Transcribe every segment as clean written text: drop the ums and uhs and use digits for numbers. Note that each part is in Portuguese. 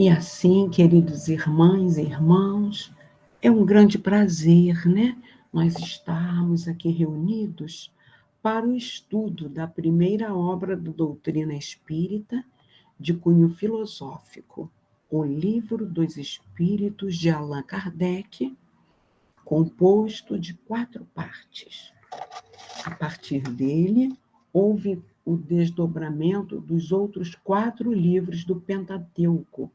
E assim, queridos irmãs e irmãos, é um grande prazer, né? Nós estarmos aqui reunidos para o estudo da primeira obra da doutrina espírita de cunho filosófico, o Livro dos Espíritos de Allan Kardec, composto de 4 partes. A partir dele, houve o desdobramento dos outros 4 livros do Pentateuco,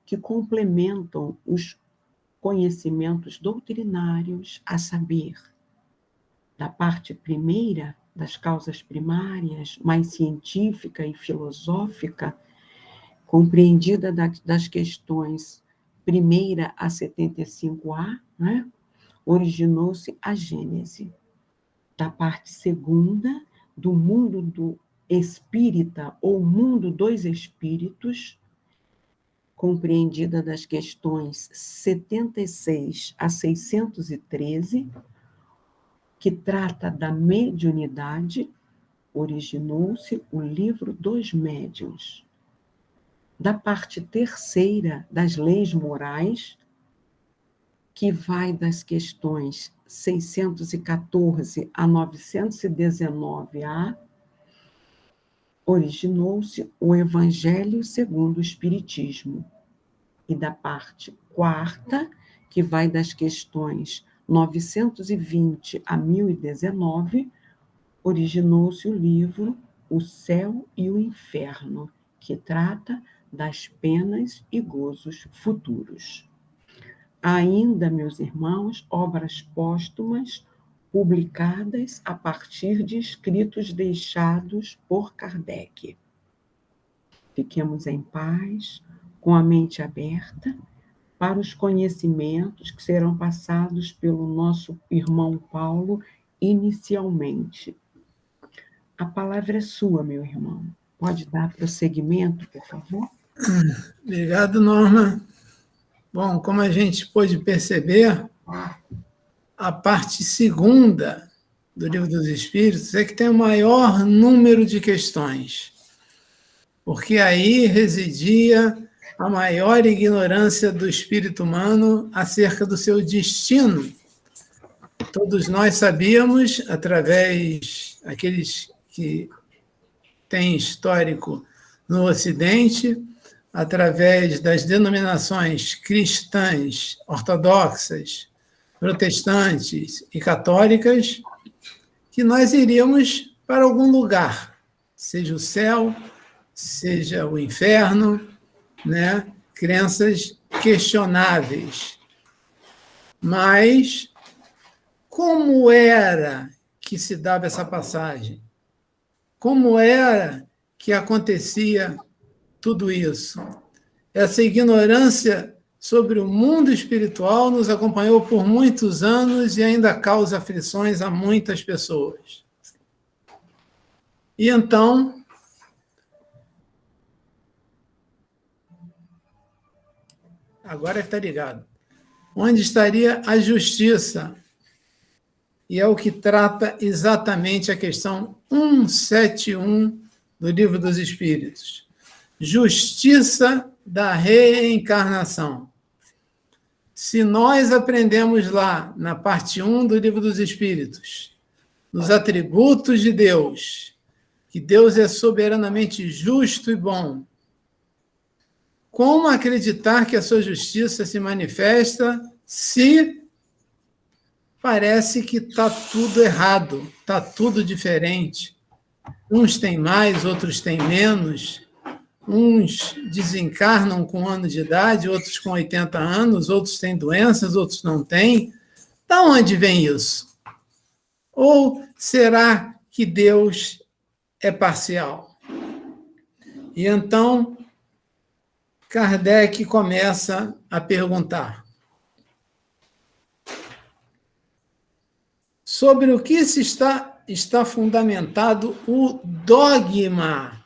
que complementam os conhecimentos doutrinários, a saber, da parte primeira, das causas primárias, mais científica e filosófica, compreendida das questões primeira a 75A, né? Originou-se a Gênese. Da parte segunda, do mundo do espírita ou mundo dos espíritos, compreendida das questões 76 a 613, que trata da mediunidade, originou-se o Livro dos Médiuns. Da parte terceira, das leis morais, que vai das questões 614 a 919A, originou-se o Evangelho segundo o Espiritismo. E da parte quarta, que vai das questões 920 a 1019, originou-se o livro O Céu e o Inferno, que trata das penas e gozos futuros. Ainda, meus irmãos, obras póstumas publicadas a partir de escritos deixados por Kardec. Fiquemos em paz, com a mente aberta, para os conhecimentos que serão passados pelo nosso irmão Paulo inicialmente. A palavra é sua, meu irmão. Pode dar prosseguimento, por favor? Obrigado, Norma. Bom, como a gente pôde perceber, a parte segunda do Livro dos Espíritos é que tem o maior número de questões, porque aí residia a maior ignorância do espírito humano acerca do seu destino. Todos nós sabíamos, através daqueles que têm histórico no Ocidente, através das denominações cristãs, ortodoxas, protestantes e católicas, que nós iríamos para algum lugar, seja o céu, seja o inferno, né? Crenças questionáveis. Mas como era que se dava essa passagem? Como era que acontecia tudo isso? Essa ignorância sobre o mundo espiritual nos acompanhou por muitos anos e ainda causa aflições a muitas pessoas. E então, agora está ligado. Onde estaria a justiça? E é o que trata exatamente a questão 171 do Livro dos Espíritos. Justiça da reencarnação. Se nós aprendemos lá, na parte 1 do Livro dos Espíritos, nos atributos de Deus, que Deus é soberanamente justo e bom, como acreditar que a sua justiça se manifesta se parece que está tudo errado, está tudo diferente? Uns têm mais, outros têm menos. Uns desencarnam com 1 ano de idade, outros com 80 anos, outros têm doenças, outros não têm. Da onde vem isso? Ou será que Deus é parcial? E então, Kardec começa a perguntar sobre o que está fundamentado o dogma.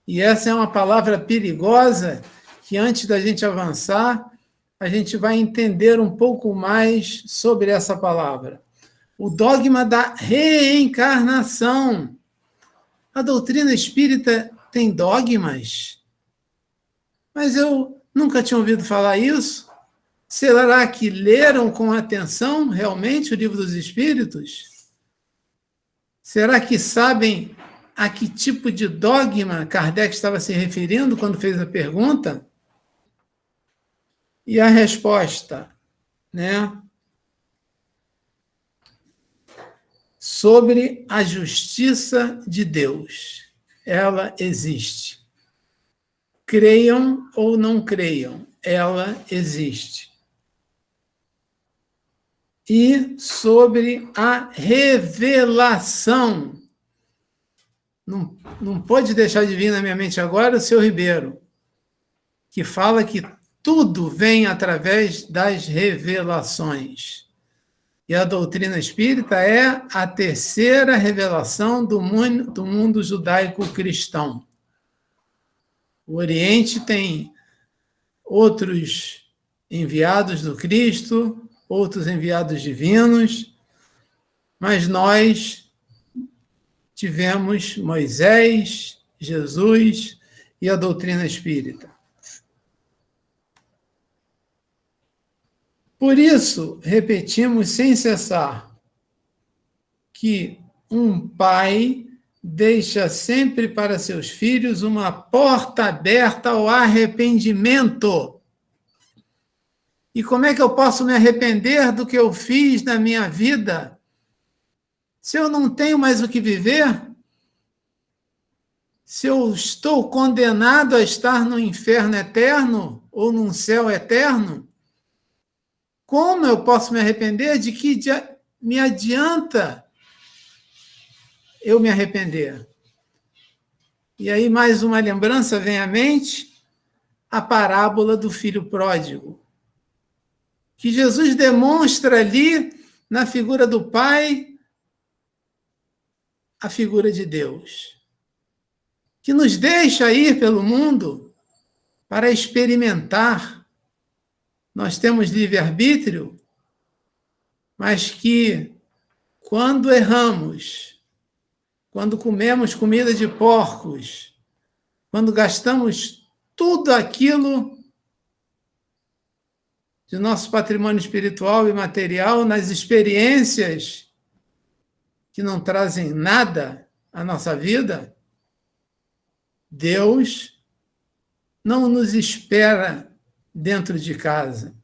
E essa é uma palavra perigosa que, antes da gente avançar, a gente vai entender um pouco mais sobre essa palavra. O dogma da reencarnação. A doutrina espírita tem dogmas? Mas eu nunca tinha ouvido falar isso. Será que leram com atenção realmente o Livro dos Espíritos? Será que sabem a que tipo de dogma Kardec estava se referindo quando fez a pergunta? E a resposta, né? Sobre a justiça de Deus. Ela existe. Creiam ou não creiam, ela existe. E sobre a revelação. Não pode deixar de vir na minha mente agora o seu Ribeiro, que fala que tudo vem através das revelações. E a doutrina espírita é a terceira revelação do mundo judaico-cristão. O Oriente tem outros enviados do Cristo, outros enviados divinos, mas nós tivemos Moisés, Jesus e a doutrina espírita. Por isso, repetimos sem cessar que um pai deixa sempre para seus filhos uma porta aberta ao arrependimento. E como é que eu posso me arrepender do que eu fiz na minha vida se eu não tenho mais o que viver? Se eu estou condenado a estar no inferno eterno ou num céu eterno? Como eu posso me arrepender? De que me adianta eu me arrepender? E aí mais uma lembrança vem à mente, a parábola do filho pródigo, que Jesus demonstra ali, na figura do Pai, a figura de Deus, que nos deixa ir pelo mundo para experimentar. Nós temos livre-arbítrio, mas que, quando erramos, quando comemos comida de porcos, quando gastamos tudo aquilo de nosso patrimônio espiritual e material nas experiências que não trazem nada à nossa vida, Deus não nos espera dentro de casa.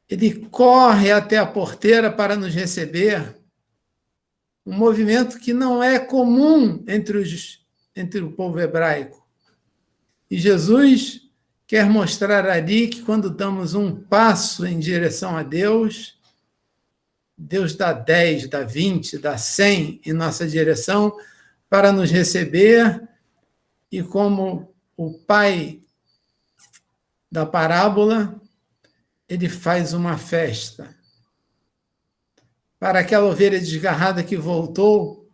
Ele corre até a porteira para nos receber, um movimento que não é comum entre o povo hebraico. E Jesus quer mostrar ali que quando damos um passo em direção a Deus, Deus dá 10, dá 20, dá 100 em nossa direção para nos receber, e como o pai da parábola, ele faz uma festa para aquela ovelha desgarrada que voltou,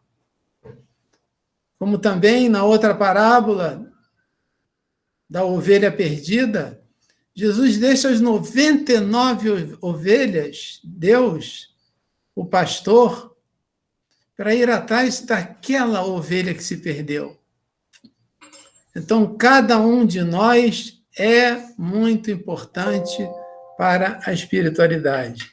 como também na outra parábola da ovelha perdida, Jesus deixa as 99 ovelhas, Deus, o pastor, para ir atrás daquela ovelha que se perdeu. Então, cada um de nós é muito importante para a espiritualidade.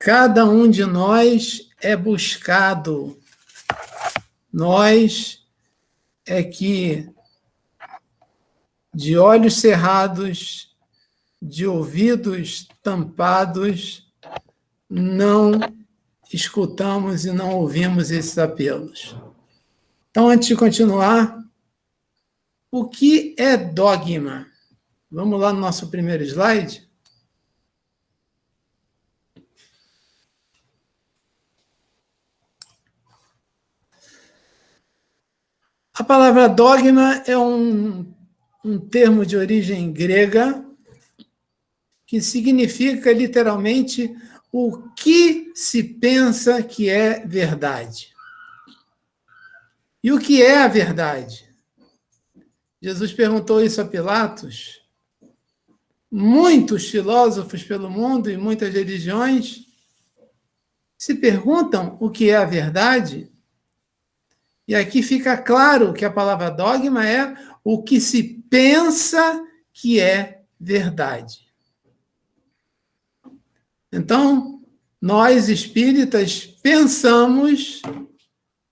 Cada um de nós é buscado. Nós é que, de olhos cerrados, de ouvidos tampados, não escutamos e não ouvimos esses apelos. Então, antes de continuar, o que é dogma? Vamos lá no nosso primeiro slide. A palavra dogma é um termo de origem grega que significa literalmente o que se pensa que é verdade. E o que é a verdade? Jesus perguntou isso a Pilatos. Muitos filósofos pelo mundo e muitas religiões se perguntam o que é a verdade. E aqui fica claro que a palavra dogma é o que se pensa que é verdade. Então, nós espíritas pensamos,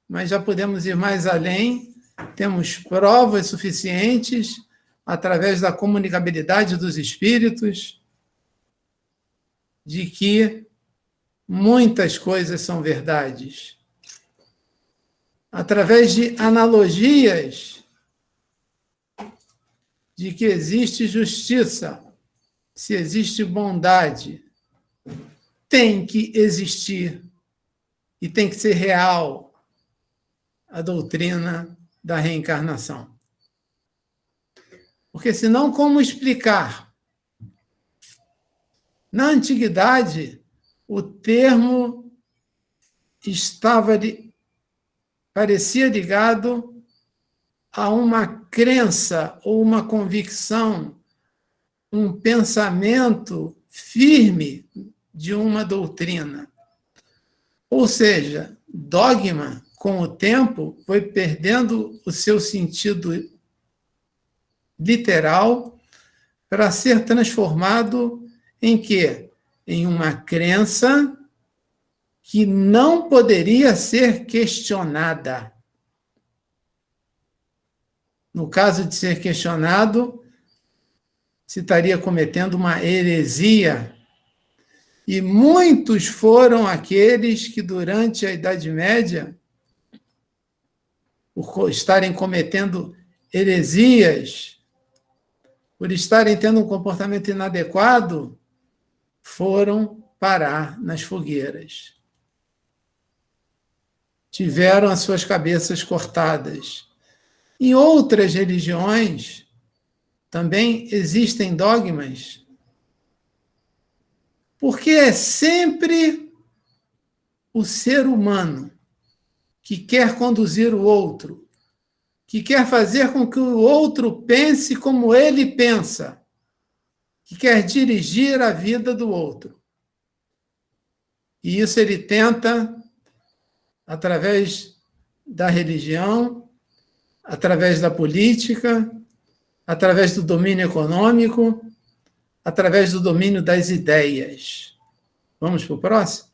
mas já podemos ir mais além, temos provas suficientes, através da comunicabilidade dos espíritos, de que muitas coisas são verdades. Através de analogias, de que existe justiça, se existe bondade, tem que existir e tem que ser real a doutrina da reencarnação. Porque senão, como explicar? Na antiguidade, o termo parecia ligado a uma crença ou uma convicção, um pensamento firme de uma doutrina. Ou seja, dogma, com o tempo, foi perdendo o seu sentido literal para ser transformado em quê? Em uma crença que não poderia ser questionada. No caso de ser questionado, se estaria cometendo uma heresia. E muitos foram aqueles que, durante a Idade Média, por estarem cometendo heresias, por estarem tendo um comportamento inadequado, foram parar nas fogueiras. Tiveram as suas cabeças cortadas. Em outras religiões, também existem dogmas, porque é sempre o ser humano que quer conduzir o outro, que quer fazer com que o outro pense como ele pensa, que quer dirigir a vida do outro. E isso ele tenta através da religião, através da política, através do domínio econômico, através do domínio das ideias. Vamos para o próximo?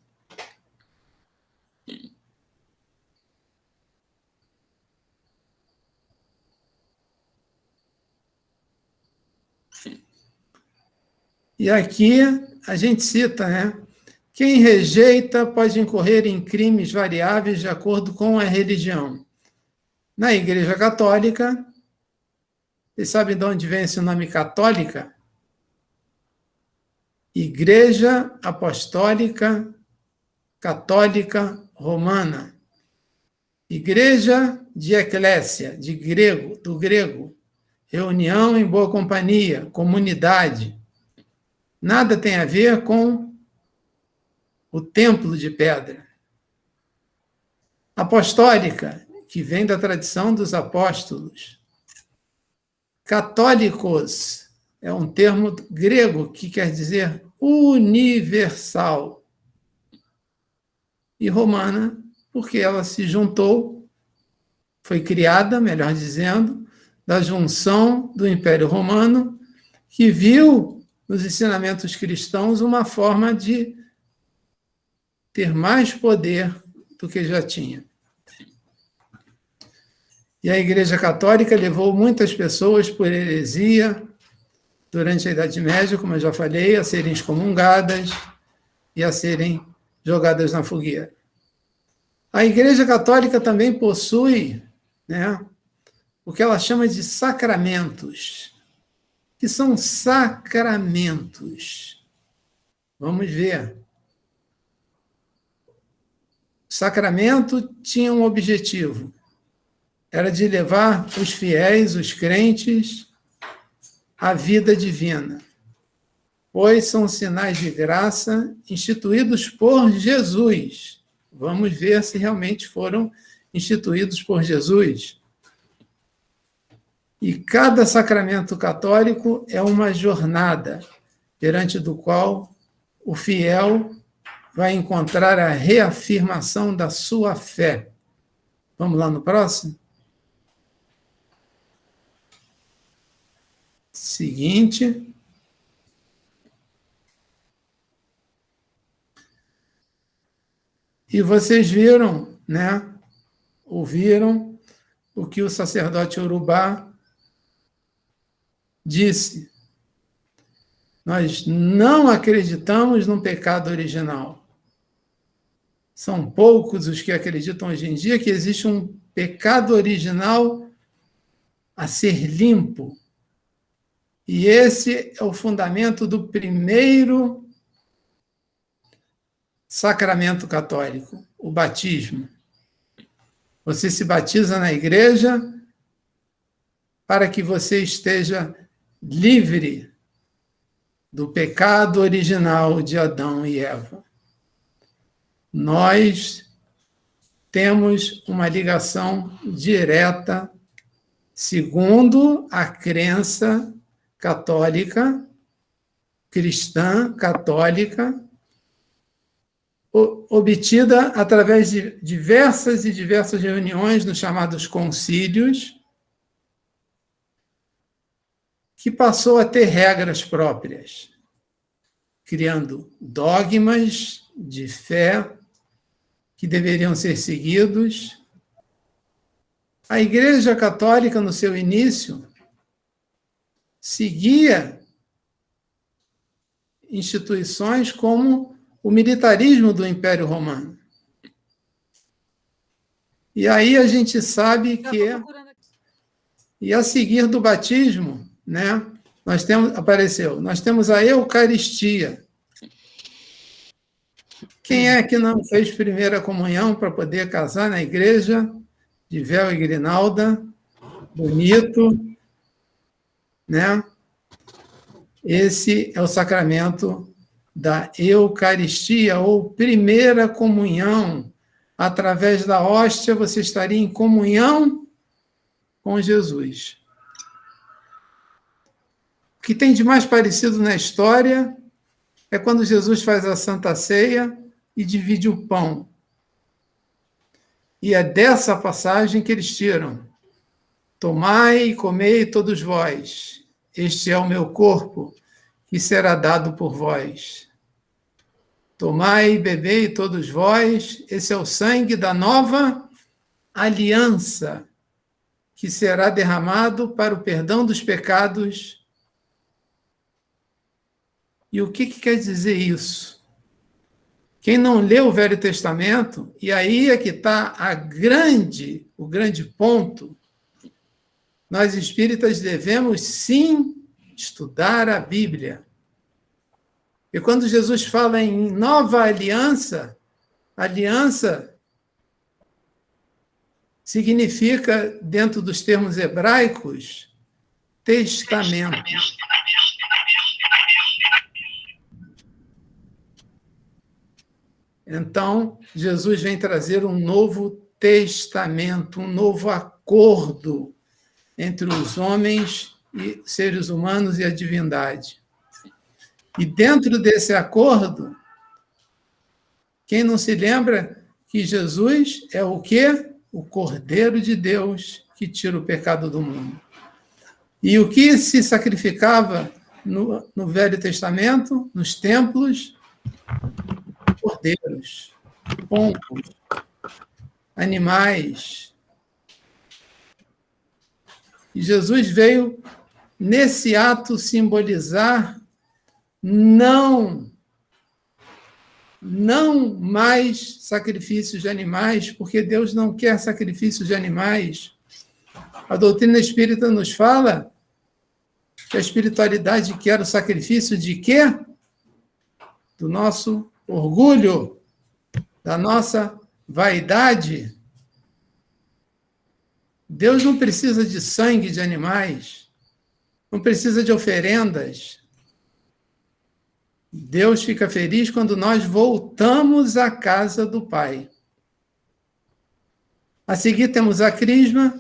E aqui a gente cita, né? Quem rejeita pode incorrer em crimes variáveis de acordo com a religião. Na Igreja Católica, vocês sabem de onde vem esse nome católica? Igreja Apostólica Católica Romana. Igreja de eclésia, do grego. Reunião em boa companhia, comunidade. Nada tem a ver com o templo de pedra. Apostólica, que vem da tradição dos apóstolos. Católicos é um termo grego que quer dizer universal. E romana, porque ela se juntou, foi criada, melhor dizendo, da junção do Império Romano, que viu nos ensinamentos cristãos uma forma de ter mais poder do que já tinha. E a Igreja Católica levou muitas pessoas por heresia durante a Idade Média, como eu já falei, a serem excomungadas e a serem jogadas na fogueira. A Igreja Católica também possui, né, o que ela chama de sacramentos. Que são sacramentos. Vamos ver. O sacramento tinha um objetivo. Era de levar os fiéis, os crentes, à vida divina. Pois são sinais de graça instituídos por Jesus. Vamos ver se realmente foram instituídos por Jesus. E cada sacramento católico é uma jornada perante do qual o fiel vai encontrar a reafirmação da sua fé. Vamos lá no próximo? seguinte. E vocês viram, né? Ouviram o que o sacerdote Urubá disse. Nós não acreditamos no pecado original. São poucos os que acreditam hoje em dia que existe um pecado original a ser limpo. E esse é o fundamento do primeiro sacramento católico, o batismo. Você se batiza na igreja para que você esteja livre do pecado original de Adão e Eva. Nós temos uma ligação direta, segundo a crença católica, cristã, católica, obtida através de diversas reuniões nos chamados concílios, que passou a ter regras próprias, criando dogmas de fé que deveriam ser seguidos. A Igreja Católica, no seu início, seguia instituições como o militarismo do Império Romano. E aí a gente sabe que, e a seguir do batismo, né, nós temos a Eucaristia. Quem é que não fez primeira comunhão para poder casar na igreja, de véu e grinalda, bonito, né? Esse é o sacramento da Eucaristia, ou primeira comunhão. Através da hóstia, você estaria em comunhão com Jesus. O que tem de mais parecido na história é quando Jesus faz a Santa Ceia e divide o pão. E é dessa passagem que eles tiram: tomai e comei todos vós, este é o meu corpo, que será dado por vós. Tomai e bebei todos vós, esse é o sangue da nova aliança, que será derramado para o perdão dos pecados. E o que quer dizer isso? Quem não lê o Velho Testamento, e aí é que está o grande ponto, nós espíritas devemos sim estudar a Bíblia. E quando Jesus fala em nova aliança, aliança significa, dentro dos termos hebraicos, testamento. Então, Jesus vem trazer um novo testamento, um novo acordo entre os homens e seres humanos e a divindade. E dentro desse acordo, quem não se lembra que Jesus é o quê? O Cordeiro de Deus que tira o pecado do mundo. E o que se sacrificava no Velho Testamento, nos templos? Cordeiros, pombos, animais. E Jesus veio, nesse ato, simbolizar não mais sacrifícios de animais, porque Deus não quer sacrifícios de animais. A doutrina espírita nos fala que a espiritualidade quer o sacrifício de quê? Do nosso orgulho, da nossa vaidade. Deus não precisa de sangue de animais, não precisa de oferendas. Deus fica feliz quando nós voltamos à casa do Pai. A seguir temos a crisma,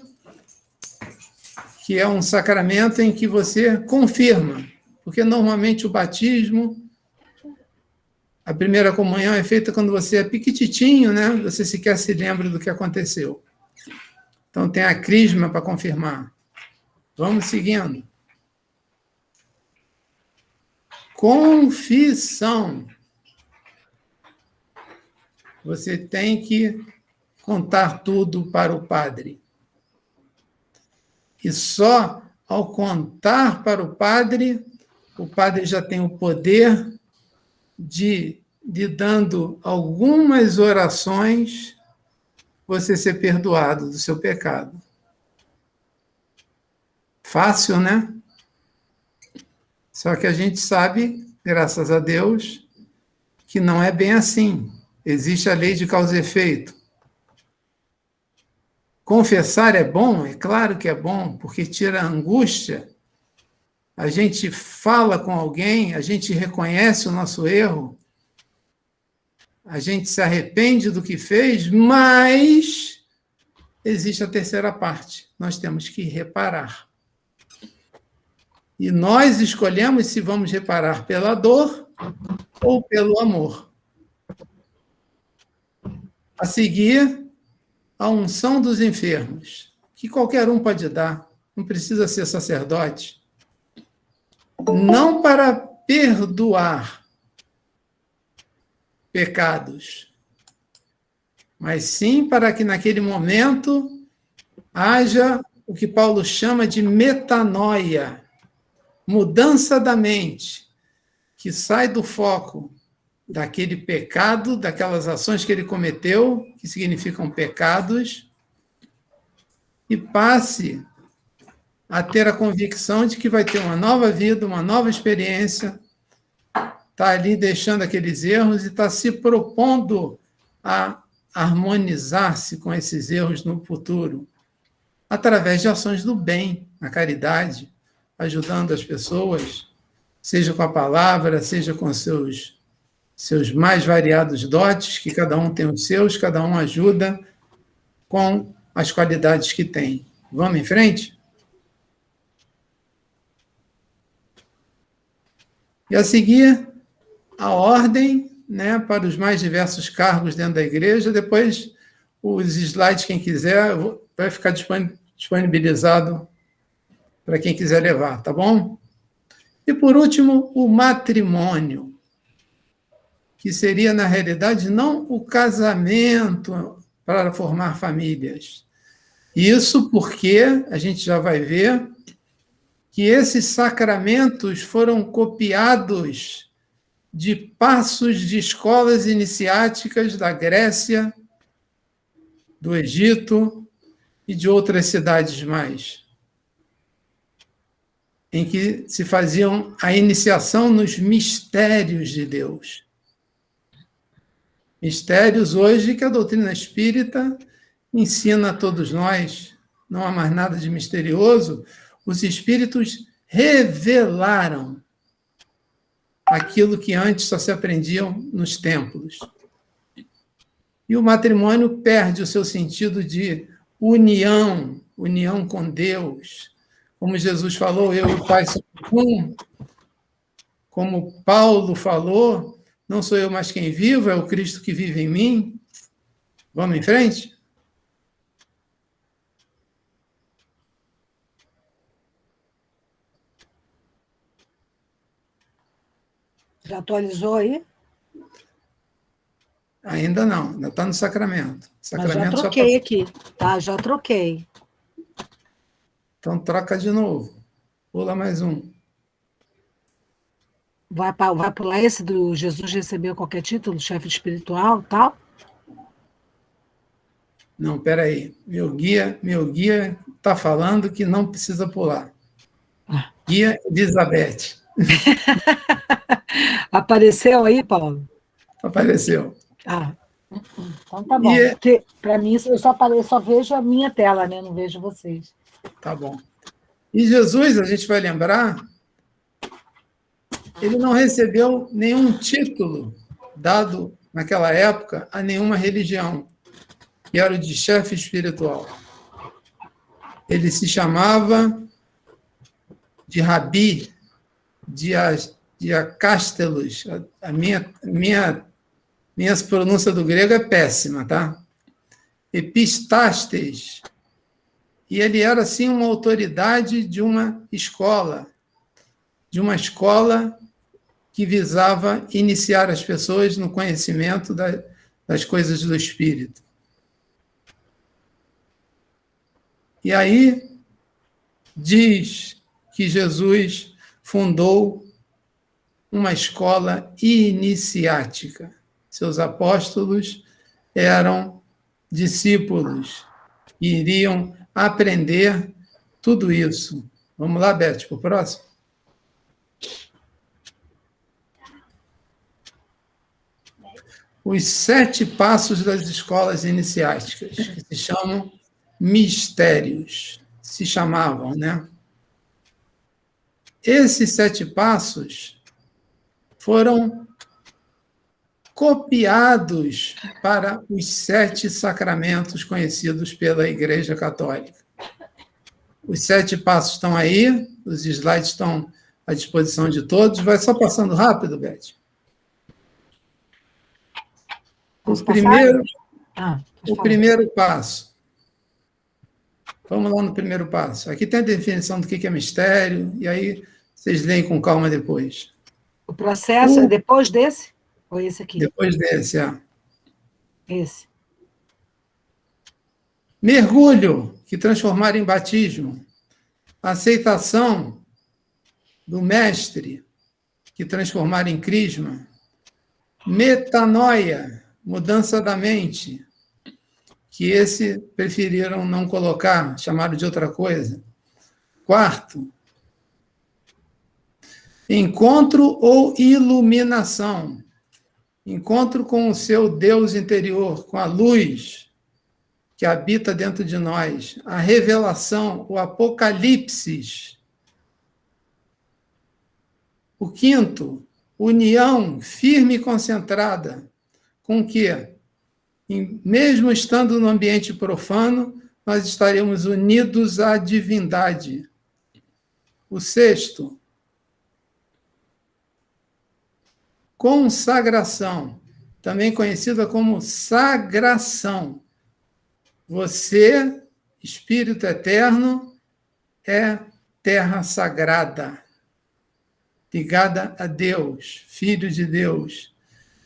que é um sacramento em que você confirma, porque normalmente o batismo, a primeira comunhão é feita quando você é piquititinho, né? Você sequer se lembra do que aconteceu. Então tem a crisma para confirmar. Vamos seguindo. confissão. Você tem que contar tudo para o padre. E só ao contar para o padre já tem o poder de, lhe dando algumas orações, você ser perdoado do seu pecado. Fácil, né? Só que a gente sabe, graças a Deus, que não é bem assim. Existe a lei de causa e efeito. Confessar é bom? É claro que é bom, porque tira a angústia. A gente fala com alguém, a gente reconhece o nosso erro, a gente se arrepende do que fez, mas existe a terceira parte. Nós temos que reparar. E nós escolhemos se vamos reparar pela dor ou pelo amor. A seguir, a unção dos enfermos, que qualquer um pode dar, não precisa ser sacerdote. Não para perdoar pecados, mas sim para que naquele momento haja o que Paulo chama de metanoia, mudança da mente, que sai do foco daquele pecado, daquelas ações que ele cometeu, que significam pecados, e passe a ter a convicção de que vai ter uma nova vida, uma nova experiência, está ali deixando aqueles erros e está se propondo a harmonizar-se com esses erros no futuro, através de ações do bem, na caridade, ajudando as pessoas, seja com a palavra, seja com seus mais variados dotes, que cada um tem os seus, cada um ajuda com as qualidades que tem. Vamos em frente? E a seguir, a ordem, né, para os mais diversos cargos dentro da igreja. Depois, os slides, quem quiser, vai ficar disponibilizado para quem quiser levar, tá bom? E, por último, o matrimônio, que seria, na realidade, não o casamento para formar famílias. Isso porque, a gente já vai ver, que esses sacramentos foram copiados de passos de escolas iniciáticas da Grécia, do Egito e de outras cidades mais, em que se faziam a iniciação nos mistérios de Deus. Mistérios hoje que a doutrina espírita ensina a todos nós, não há mais nada de misterioso. Os espíritos revelaram aquilo que antes só se aprendiam nos templos. E o matrimônio perde o seu sentido de união com Deus. Como Jesus falou, eu e o Pai somos um. Como Paulo falou, não sou eu mais quem vivo, é o Cristo que vive em mim. Vamos em frente? Já atualizou aí? Ainda não, ainda está no sacramento. Mas já troquei aqui, tá? Já troquei. Então troca de novo. Pula mais um. Vai pular esse do Jesus recebeu qualquer título, chefe espiritual e tal? Não, peraí. Meu guia está falando que não precisa pular. Guia Elizabeth. Apareceu aí, Paulo? Apareceu. Então tá bom. Porque, para mim, eu só vejo a minha tela, né? Não vejo vocês. Tá bom. E Jesus, a gente vai lembrar, ele não recebeu nenhum título dado naquela época a nenhuma religião, que era o de chefe espiritual. Ele se chamava de Rabi, de Acástelos. A minha pronúncia do grego é péssima, tá? Epistastes. E ele era, assim, uma autoridade de uma escola que visava iniciar as pessoas no conhecimento das coisas do Espírito. E aí diz que Jesus fundou uma escola iniciática. Seus apóstolos eram discípulos e iriam aprender tudo isso. Vamos lá, Beth, para o próximo? Os 7 passos das escolas iniciáticas, que se chamam mistérios, se chamavam, né? Esses 7 passos foram copiados para os 7 sacramentos conhecidos pela Igreja Católica. Os 7 passos estão aí, os slides estão à disposição de todos. Vai só passando rápido, Beth. O primeiro passo. Vamos lá no primeiro passo. Aqui tem a definição do que é mistério, e aí vocês leem com calma depois. O processo é depois desse? Ou esse aqui? Depois desse, é. Esse. Mergulho, que transformar em batismo. Aceitação do mestre, que transformar em crisma. Metanoia, mudança da mente, que esse preferiram não colocar, chamaram de outra coisa. 4, encontro ou iluminação. Encontro com o seu Deus interior, com a luz que habita dentro de nós. A revelação, o apocalipse. O 5, união firme e concentrada. Com o quê? Mesmo estando no ambiente profano, nós estaremos unidos à divindade. O 6, consagração, também conhecida como sagração. Você, Espírito Eterno, é terra sagrada, ligada a Deus, Filho de Deus.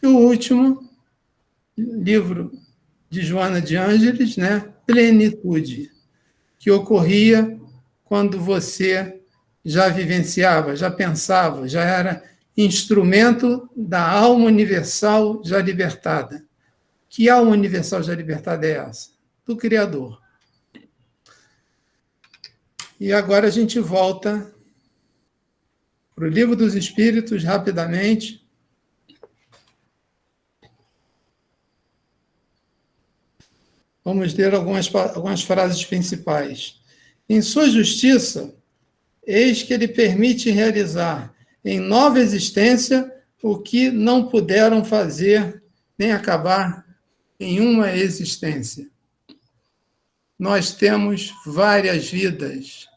E o último, livro de Joana de Ângeles, né? Plenitude, que ocorria quando você já vivenciava, já pensava, já era instrumento da alma universal já libertada. Que alma universal já libertada é essa? Do Criador. E agora a gente volta para o Livro dos Espíritos, rapidamente. Vamos ler algumas frases principais. Em sua justiça, eis que ele permite realizar em nova existência o que não puderam fazer nem acabar em uma existência. Nós temos várias vidas,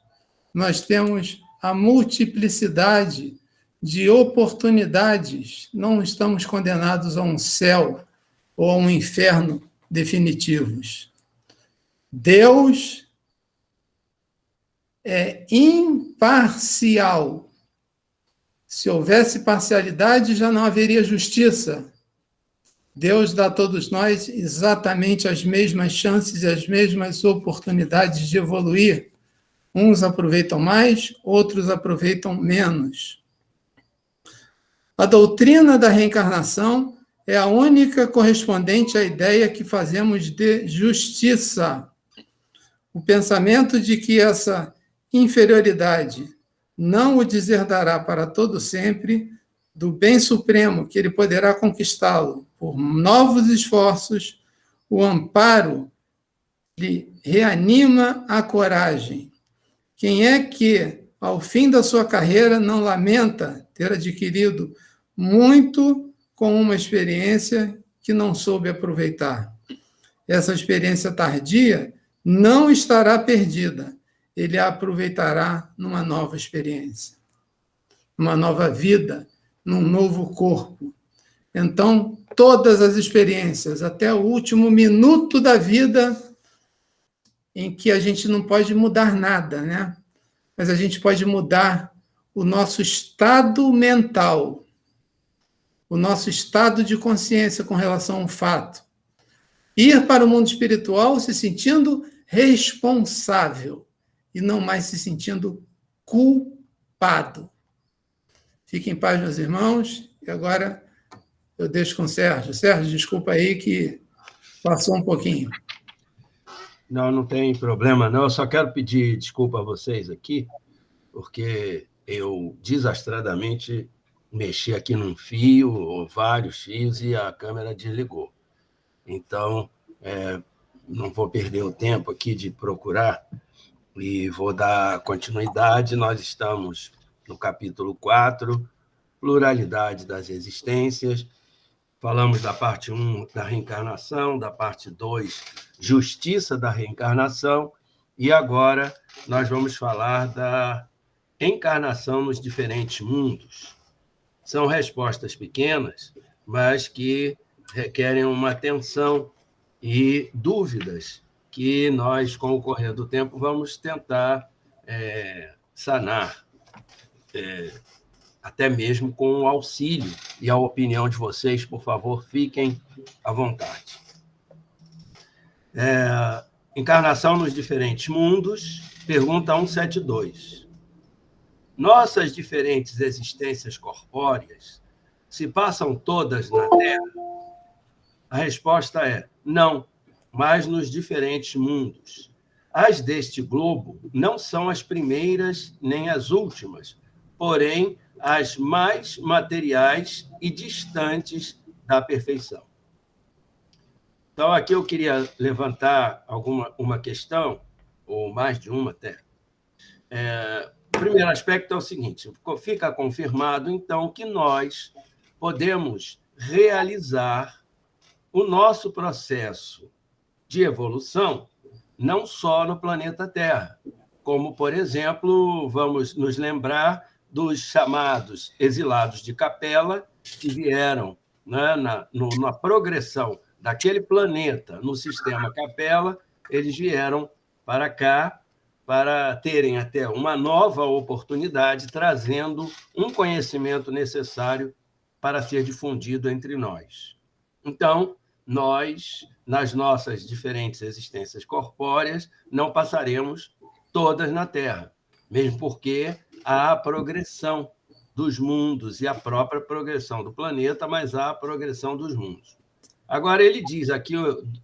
nós temos a multiplicidade de oportunidades, não estamos condenados a um céu ou a um inferno definitivos. Deus é imparcial. Se houvesse parcialidade, já não haveria justiça. Deus dá a todos nós exatamente as mesmas chances e as mesmas oportunidades de evoluir. Uns aproveitam mais, outros aproveitam menos. A doutrina da reencarnação é a única correspondente à ideia que fazemos de justiça. O pensamento de que essa inferioridade não o deserdará para todo sempre do bem supremo, que ele poderá conquistá-lo por novos esforços, o amparo lhe reanima a coragem. Quem é que, ao fim da sua carreira, não lamenta ter adquirido muito com uma experiência que não soube aproveitar? Essa experiência tardia não estará perdida. Ele a aproveitará numa nova experiência, numa nova vida, num novo corpo. Então, todas as experiências, até o último minuto da vida, em que a gente não pode mudar nada, né? Mas a gente pode mudar o nosso estado mental. o nosso estado de consciência com relação a um fato. Ir para o mundo espiritual se sentindo responsável e não mais se sentindo culpado. Fiquem em paz, meus irmãos. E agora eu deixo com o Sérgio. Sérgio, desculpa aí que passou um pouquinho. Não, não tem problema, não. Eu só quero pedir desculpa a vocês aqui, porque eu desastradamente mexi aqui num fio, ou vários fios, e a câmera desligou. Então, não vou perder o tempo aqui de procurar e vou dar continuidade. Nós estamos no capítulo 4, Pluralidade das Existências. Falamos da parte 1, da reencarnação, da parte 2, Justiça da Reencarnação, e agora nós vamos falar da encarnação nos diferentes mundos. São respostas pequenas, mas que requerem uma atenção e dúvidas que nós, com o correr do tempo, vamos tentar sanar, até mesmo com o auxílio e a opinião de vocês. Por favor, fiquem à vontade. Encarnação nos diferentes mundos, pergunta 172. Nossas diferentes existências corpóreas se passam todas na Terra? A resposta é não, mas nos diferentes mundos. As deste globo não são as primeiras nem as últimas, porém as mais materiais e distantes da perfeição. Então, aqui eu queria levantar uma questão, ou mais de uma até. O primeiro aspecto é o seguinte: fica confirmado, então, que nós podemos realizar o nosso processo de evolução não só no planeta Terra, como, por exemplo, vamos nos lembrar dos chamados exilados de Capela, que vieram, né, na progressão daquele planeta no sistema Capela, eles vieram para cá para terem até uma nova oportunidade, trazendo um conhecimento necessário para ser difundido entre nós. Então, nós, nas nossas diferentes existências corpóreas, não passaremos todas na Terra, mesmo porque há a progressão dos mundos e a própria progressão do planeta, mas há a progressão dos mundos. Agora, ele diz aqui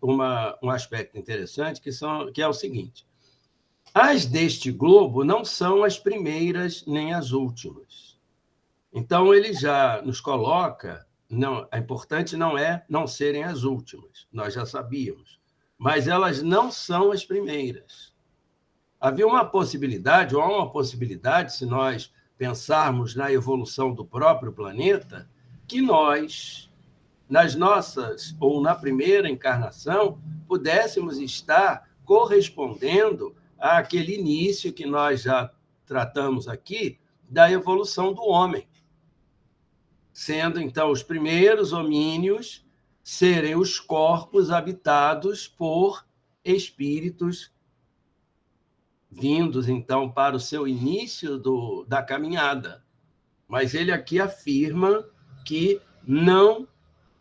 um aspecto interessante, que é o seguinte: as deste globo não são as primeiras nem as últimas. Então, ele já nos coloca, não, é importante não é não serem as últimas, nós já sabíamos, mas elas não são as primeiras. Havia uma possibilidade, ou há uma possibilidade, se nós pensarmos na evolução do próprio planeta, que nós, nas nossas, ou na primeira encarnação, pudéssemos estar correspondendo àquele início que nós já tratamos aqui, da evolução do homem. Sendo, então, os primeiros homínios serem os corpos habitados por espíritos vindos, então, para o seu início da caminhada. Mas ele aqui afirma que não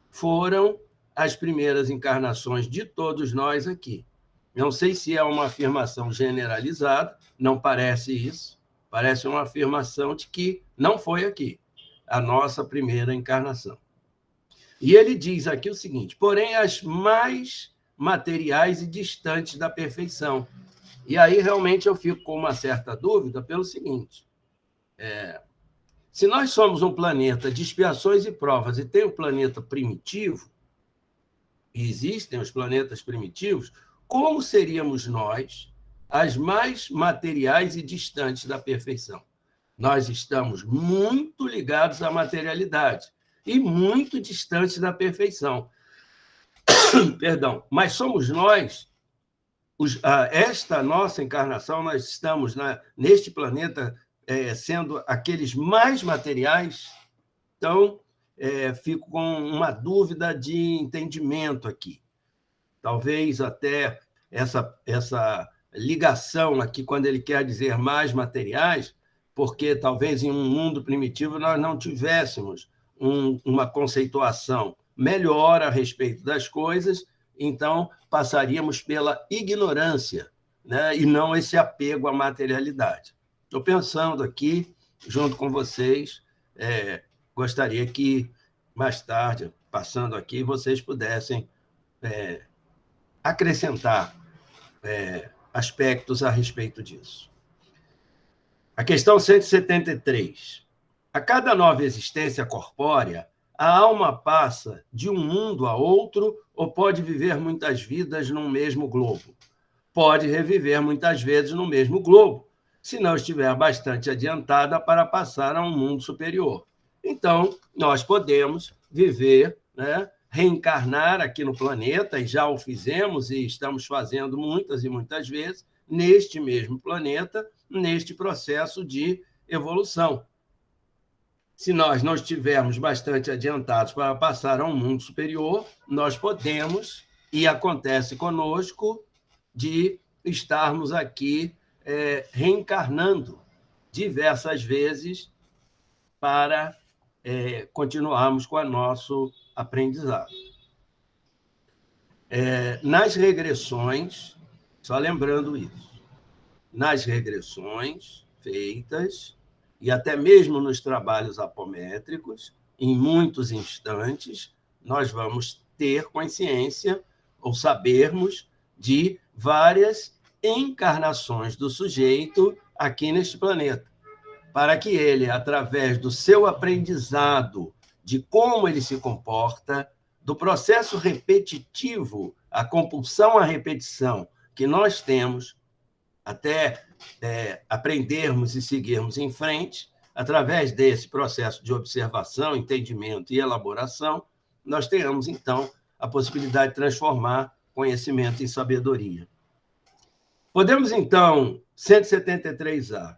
foram as primeiras encarnações de todos nós aqui. Não sei se é uma afirmação generalizada, não parece isso, parece uma afirmação de que não foi aqui a nossa primeira encarnação. E ele diz aqui o seguinte: porém, as mais materiais e distantes da perfeição. E aí, realmente, eu fico com uma certa dúvida pelo seguinte: se nós somos um planeta de expiações e provas e tem um planeta primitivo, e existem os planetas primitivos, como seríamos nós as mais materiais e distantes da perfeição? Nós estamos muito ligados à materialidade e muito distantes da perfeição. Perdão, mas somos nós, esta nossa encarnação, nós estamos neste planeta sendo aqueles mais materiais. Então, fico com uma dúvida de entendimento aqui. Talvez até essa ligação aqui, quando ele quer dizer mais materiais, porque talvez em um mundo primitivo nós não tivéssemos uma conceituação melhor a respeito das coisas, então passaríamos pela ignorância, né? E não esse apego à materialidade. Estou pensando aqui, junto com vocês, gostaria que, mais tarde, passando aqui, vocês pudessem acrescentar aspectos a respeito disso. A questão 173. A cada nova existência corpórea, a alma passa de um mundo a outro ou pode viver muitas vidas num mesmo globo? Pode reviver muitas vezes no mesmo globo, se não estiver bastante adiantada para passar a um mundo superior. Então, nós podemos viver, né, reencarnar aqui no planeta, e já o fizemos e estamos fazendo muitas e muitas vezes, neste mesmo planeta, neste processo de evolução. Se nós não estivermos bastante adiantados para passar a um mundo superior, nós podemos, e acontece conosco, de estarmos aqui reencarnando diversas vezes para continuarmos com o nosso aprendizado. Nas regressões, só lembrando isso, nas regressões feitas, e até mesmo nos trabalhos apométricos, em muitos instantes, nós vamos ter consciência ou sabermos de várias encarnações do sujeito aqui neste planeta, para que ele, através do seu aprendizado de como ele se comporta, do processo repetitivo, a compulsão à repetição que nós temos, até aprendermos e seguirmos em frente, através desse processo de observação, entendimento e elaboração, nós tenhamos, então, a possibilidade de transformar conhecimento em sabedoria. Podemos, então, 173A,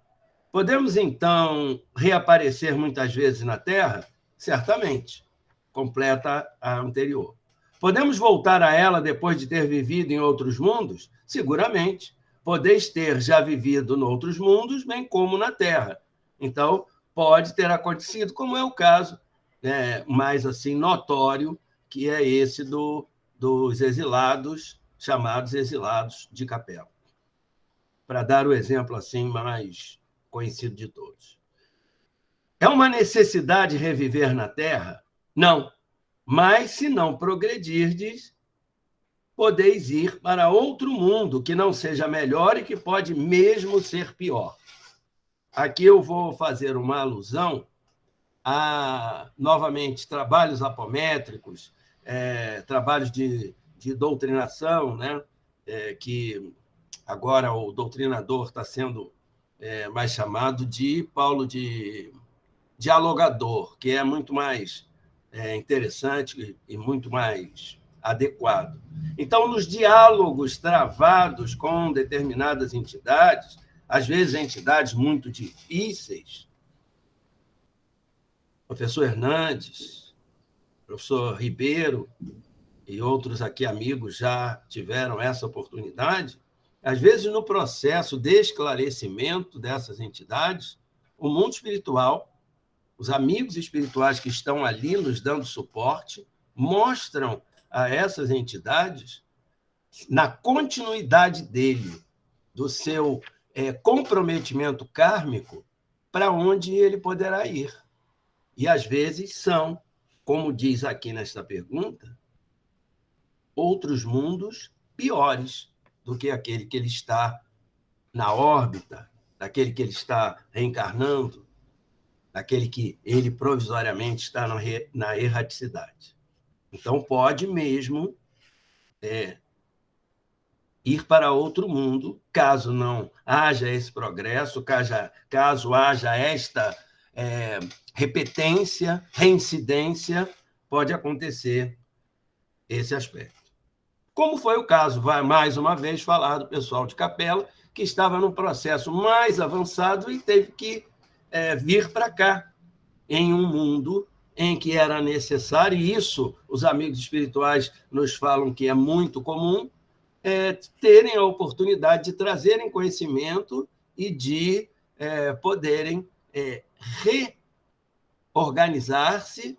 podemos, então, reaparecer muitas vezes na Terra? Certamente, completa a anterior. Podemos voltar a ela depois de ter vivido em outros mundos? Seguramente. Podeis ter já vivido em outros mundos, bem como na Terra. Então, pode ter acontecido, como é o caso mais assim notório, que é esse dos exilados, chamados exilados de Capela. Para dar o exemplo assim mais conhecido de todos. É uma necessidade reviver na Terra? Não. Mas, se não progredirdes, podeis ir para outro mundo que não seja melhor e que pode mesmo ser pior. Aqui eu vou fazer uma alusão a, novamente, trabalhos apométricos, trabalhos de doutrinação, né? Que agora o doutrinador está sendo mais chamado de Paulo de dialogador, que é muito mais interessante e muito mais adequado. Então, nos diálogos travados com determinadas entidades, às vezes entidades muito difíceis, professor Hernandes, professor Ribeiro e outros aqui amigos já tiveram essa oportunidade, às vezes no processo de esclarecimento dessas entidades, o mundo espiritual, os amigos espirituais que estão ali nos dando suporte, mostram a essas entidades, na continuidade dele, do seu comprometimento kármico, para onde ele poderá ir. E, às vezes, são, como diz aqui nesta pergunta, outros mundos piores do que aquele que ele está na órbita, daquele que ele está reencarnando, daquele que ele provisoriamente está na erraticidade. Então, pode mesmo ir para outro mundo, caso não haja esse progresso, caso haja esta repetência, reincidência, pode acontecer esse aspecto. Como foi o caso, vai mais uma vez falar do pessoal de Capela, que estava num processo mais avançado e teve que vir para cá, em um mundo em que era necessário, e isso os amigos espirituais nos falam que é muito comum, terem a oportunidade de trazerem conhecimento e de poderem reorganizar-se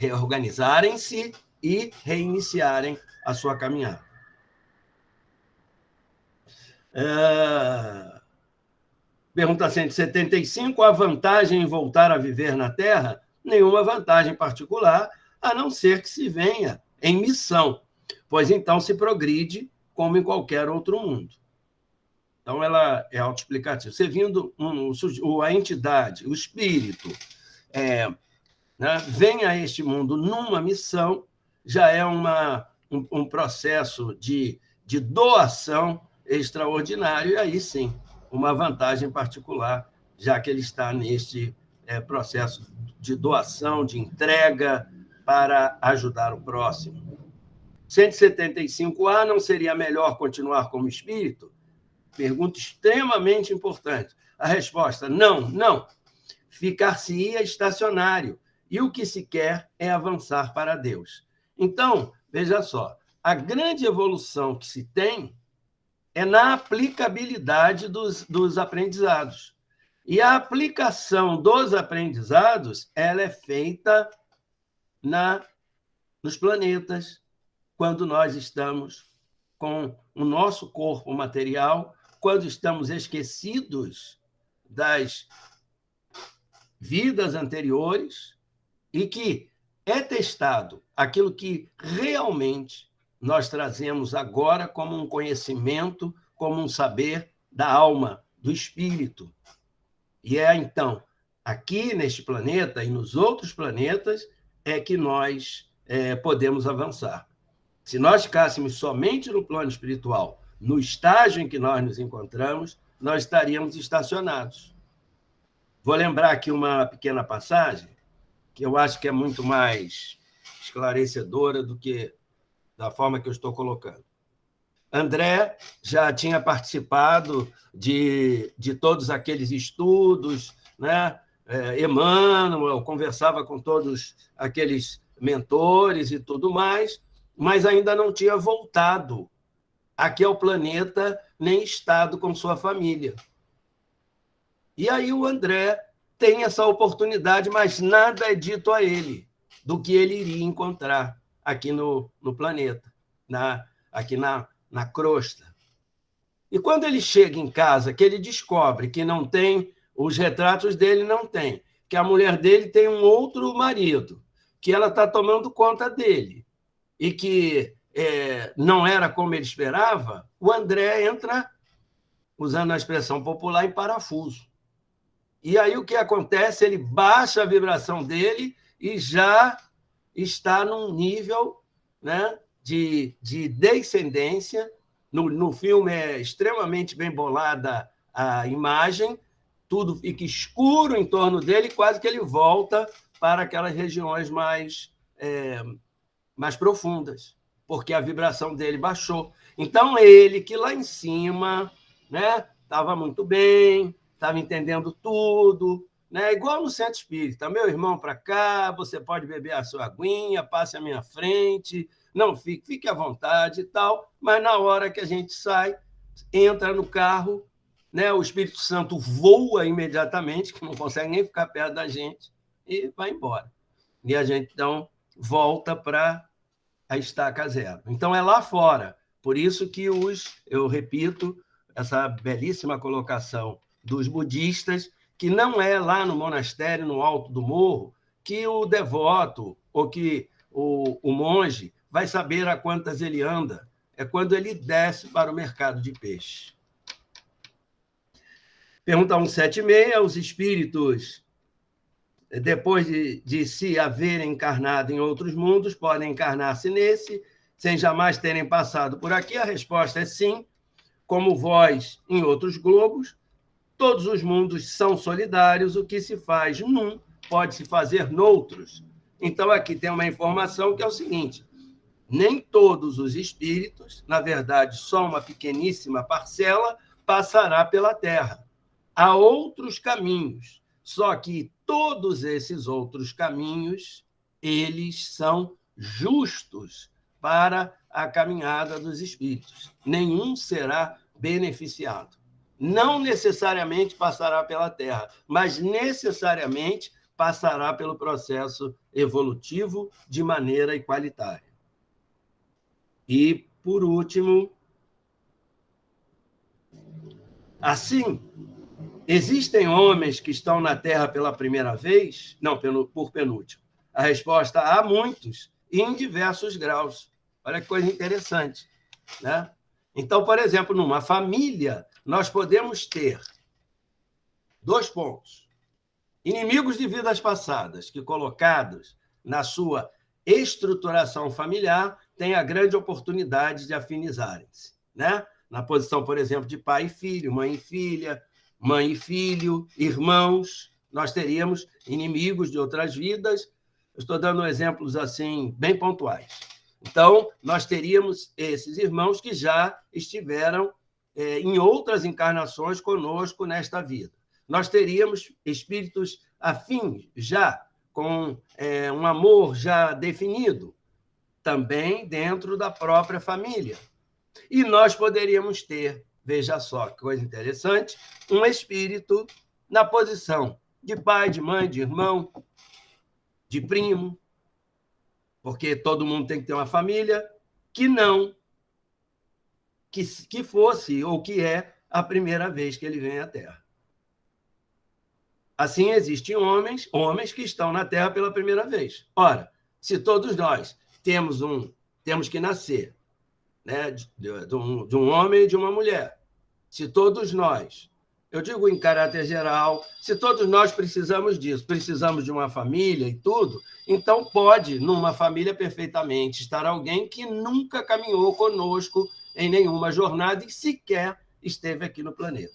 reorganizarem-se e reiniciarem a sua caminhada. Pergunta 175, a vantagem em voltar a viver na Terra? Nenhuma vantagem particular, a não ser que se venha em missão, pois então se progride como em qualquer outro mundo. Então, ela é autoexplicativa. Você vindo, a entidade, o espírito, né, vem a este mundo numa missão, já é um processo de doação extraordinário, e aí sim, uma vantagem particular, já que ele está neste processo de doação, de entrega para ajudar o próximo. 175A, não seria melhor continuar como espírito? Pergunta extremamente importante. A resposta, não. Ficar-se-ia estacionário, e o que se quer é avançar para Deus. Então, veja só, a grande evolução que se tem é na aplicabilidade dos aprendizados. E a aplicação dos aprendizados, ela é feita nos planetas, quando nós estamos com o nosso corpo material, quando estamos esquecidos das vidas anteriores, e que é testado aquilo que realmente nós trazemos agora como um conhecimento, como um saber da alma, do espírito. E então, aqui neste planeta e nos outros planetas, é que nós podemos avançar. Se nós ficássemos somente no plano espiritual, no estágio em que nós nos encontramos, nós estaríamos estacionados. Vou lembrar aqui uma pequena passagem, que eu acho que é muito mais esclarecedora do que da forma que eu estou colocando. André já tinha participado de todos aqueles estudos, né? Emmanuel conversava com todos aqueles mentores e tudo mais, mas ainda não tinha voltado aqui ao planeta, nem estado com sua família. E aí o André tem essa oportunidade, mas nada é dito a ele do que ele iria encontrar aqui no planeta, aqui na crosta. E quando ele chega em casa, que ele descobre que não tem, os retratos dele não tem, que a mulher dele tem um outro marido, que ela está tomando conta dele, e que não era como ele esperava, o André entra, usando a expressão popular, em parafuso. E aí o que acontece? Ele baixa a vibração dele e já está num nível, né, de descendência. No filme é extremamente bem bolada a imagem, tudo fica escuro em torno dele, quase que ele volta para aquelas regiões mais profundas, porque a vibração dele baixou. Então, ele que lá em cima, né, estava muito bem, estava entendendo tudo, né, igual no centro espírita. Meu irmão, para cá, você pode beber a sua aguinha, passe à minha frente, não fique à vontade e tal, mas na hora que a gente sai, entra no carro, né, o Espírito Santo voa imediatamente, que não consegue nem ficar perto da gente, e vai embora. E a gente, então, volta para a estaca zero. Então, é lá fora. Por isso que eu repito, essa belíssima colocação dos budistas, que não é lá no monastério, no alto do morro, que o devoto ou que o monge vai saber a quantas ele anda. É quando ele desce para o mercado de peixe. Pergunta 176, os espíritos, depois de se haverem encarnado em outros mundos, podem encarnar-se nesse, sem jamais terem passado por aqui? A resposta é sim. Como vós em outros globos, todos os mundos são solidários, o que se faz num pode-se fazer noutros. Então, aqui tem uma informação que é o seguinte: nem todos os espíritos, na verdade, só uma pequeníssima parcela, passará pela Terra. Há outros caminhos, só que todos esses outros caminhos, eles são justos para a caminhada dos espíritos. Nenhum será beneficiado. Não necessariamente passará pela Terra, mas necessariamente passará pelo processo evolutivo de maneira igualitária. E, por último, assim, existem homens que estão na Terra pela primeira vez? Não, por penúltimo. A resposta: há muitos, e em diversos graus. Olha que coisa interessante, né? Então, por exemplo, numa família, nós podemos ter 2 pontos. Inimigos de vidas passadas, que, colocados na sua estruturação familiar, têm a grande oportunidade de afinizarem-se, né? Na posição, por exemplo, de pai e filho, mãe e filha, mãe e filho, irmãos, nós teríamos inimigos de outras vidas. Eu estou dando exemplos assim bem pontuais. Então, nós teríamos esses irmãos que já estiveram em outras encarnações conosco nesta vida. Nós teríamos espíritos afins já, com um amor já definido, também dentro da própria família. E nós poderíamos ter, veja só que coisa interessante, um espírito na posição de pai, de mãe, de irmão, de primo, porque todo mundo tem que ter uma família, que não, que fosse ou que é a primeira vez que ele vem à Terra. Assim, existem homens que estão na Terra pela primeira vez. Ora, se todos nós temos que nascer, né, de um homem e de uma mulher, se todos nós, eu digo em caráter geral, se todos nós precisamos disso, precisamos de uma família e tudo, então pode, numa família perfeitamente, estar alguém que nunca caminhou conosco em nenhuma jornada e sequer esteve aqui no planeta.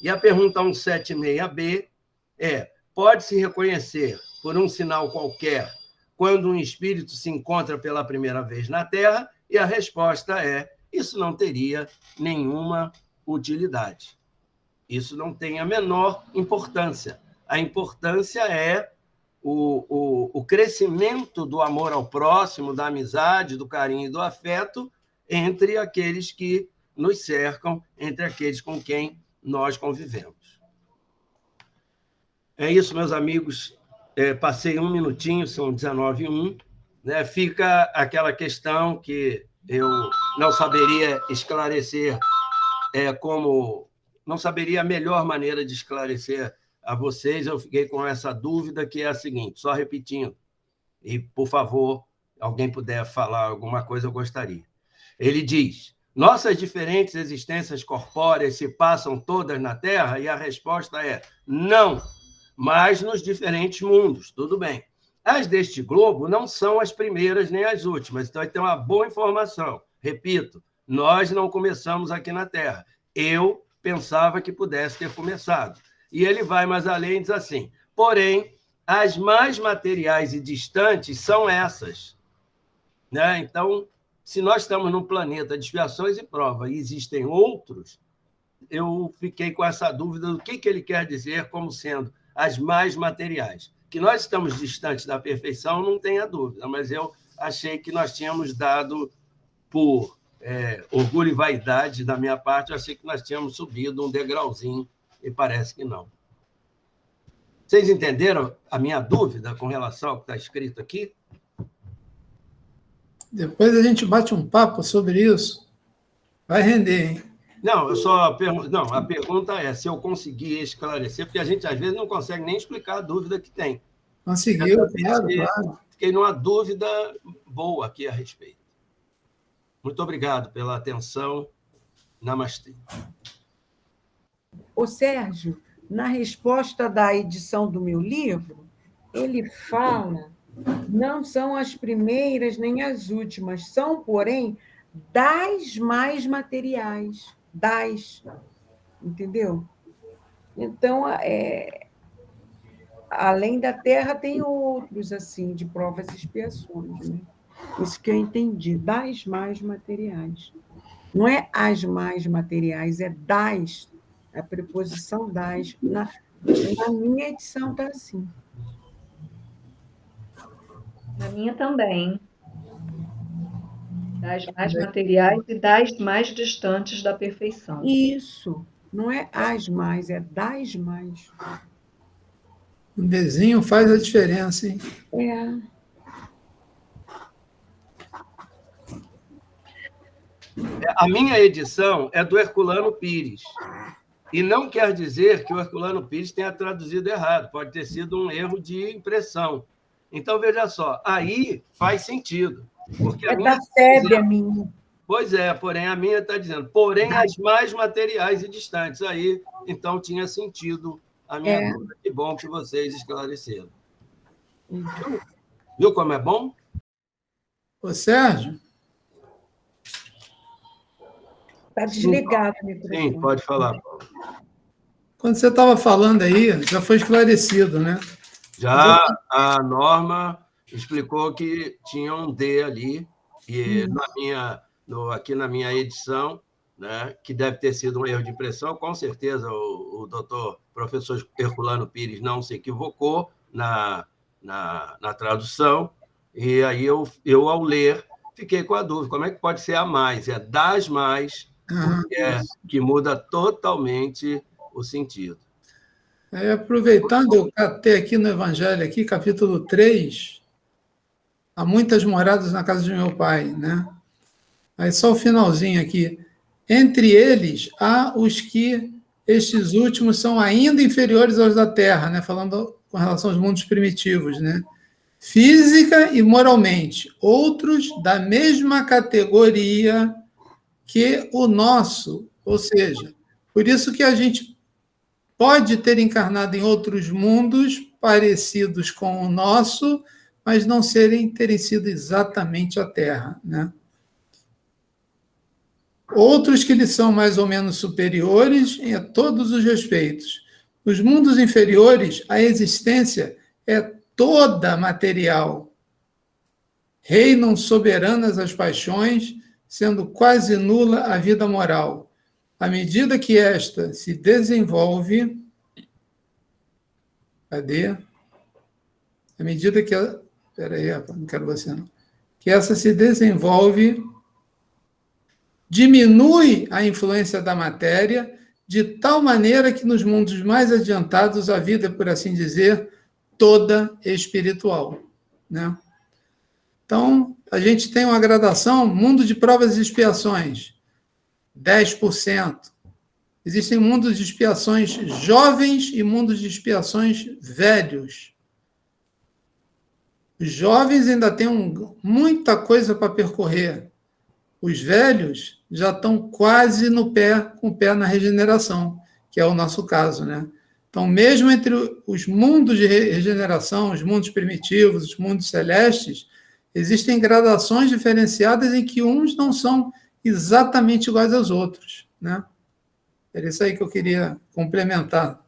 E a pergunta 176B é: pode-se reconhecer por um sinal qualquer quando um espírito se encontra pela primeira vez na Terra? E a resposta é: isso não teria nenhuma utilidade. Isso não tem a menor importância. A importância é o crescimento do amor ao próximo, da amizade, do carinho e do afeto entre aqueles que nos cercam, entre aqueles com quem nós convivemos. É isso, meus amigos. Passei 1 minutinho, são 19h01. Né? Fica aquela questão que eu não saberia esclarecer, não saberia a melhor maneira de esclarecer a vocês. Eu fiquei com essa dúvida, que é a seguinte, só repetindo, e, por favor, alguém puder falar alguma coisa, eu gostaria. Ele diz: nossas diferentes existências corpóreas se passam todas na Terra? E a resposta é: não, mas nos diferentes mundos. Tudo bem. As deste globo não são as primeiras nem as últimas. Então, tem uma boa informação. Repito, nós não começamos aqui na Terra. Eu pensava que pudesse ter começado. E ele vai mais além e diz assim: porém, as mais materiais e distantes são essas. Né? Então, se nós estamos num planeta de expiações e provas e existem outros, eu fiquei com essa dúvida do que ele quer dizer como sendo as mais materiais. Que nós estamos distantes da perfeição, não tenha dúvida, mas eu achei que nós tínhamos dado, por orgulho e vaidade da minha parte, eu achei que nós tínhamos subido um degrauzinho, e parece que não. Vocês entenderam a minha dúvida com relação ao que está escrito aqui? Depois a gente bate um papo sobre isso. Vai render, hein? Não, não, a pergunta é se eu conseguir esclarecer, porque a gente, às vezes, não consegue nem explicar a dúvida que tem. Conseguiu, claro. Fiquei numa dúvida boa aqui a respeito. Muito obrigado pela atenção. Namastê. Ô, Sérgio, na resposta da edição do meu livro, ele fala: não são as primeiras nem as últimas, são, porém, das mais materiais. Entendeu? Então, além da Terra, tem outros, assim, de provas e expiações. Né? Isso que eu entendi, das mais materiais. Não é as mais materiais, é das, a preposição das. Na minha edição está assim. Na minha também. Das mais materiais e das mais distantes da perfeição. Isso. Não é as mais, é das mais. Um Dzinho faz a diferença, hein? A minha edição é do Herculano Pires. E não quer dizer que o Herculano Pires tenha traduzido errado. Pode ter sido um erro de impressão. Então, veja só, aí faz sentido. Porque É da FEB, a minha. Pois é, porém a minha está dizendo, porém as mais materiais e distantes. Aí, então, tinha sentido a minha dúvida. Que bom que vocês esclareceram. Viu como é bom? Ô, Sérgio? Está desligado o microfone. Sim, pode falar, Paulo. Quando você estava falando aí, já foi esclarecido, né? Já a Norma explicou que tinha um D ali, e aqui na minha edição, né, que deve ter sido um erro de impressão, com certeza o professor Herculano Pires não se equivocou na tradução, e aí eu, ao ler, fiquei com a dúvida, como é que pode ser a mais? É das mais, que muda totalmente o sentido. Aproveitando, eu catei aqui no Evangelho, aqui, capítulo 3, há muitas moradas na casa de meu pai, né? Aí só o finalzinho aqui. Entre eles, há os que estes últimos são ainda inferiores aos da terra, né? Falando com relação aos mundos primitivos, né? Física e moralmente. Outros da mesma categoria que o nosso. Ou seja, por isso que a gente pode ter encarnado em outros mundos parecidos com o nosso, mas não terem sido exatamente a Terra, né? Outros que lhes são mais ou menos superiores em todos os respeitos. Nos mundos inferiores, a existência é toda material. Reinam soberanas as paixões, sendo quase nula a vida moral. À medida que esta se desenvolve... Cadê? À medida que... Espera aí, não quero você não. Que essa se desenvolve, diminui a influência da matéria, de tal maneira que nos mundos mais adiantados a vida é, por assim dizer, toda espiritual, né? Então, a gente tem uma gradação, mundo de provas e expiações, 10%. Existem mundos de expiações jovens e mundos de expiações velhos. Os jovens ainda têm muita coisa para percorrer. Os velhos já estão quase com o pé na regeneração, que é o nosso caso, né? Então, mesmo entre os mundos de regeneração, os mundos primitivos, os mundos celestes, existem gradações diferenciadas em que uns não são exatamente iguais aos outros, né? Era isso aí que eu queria complementar.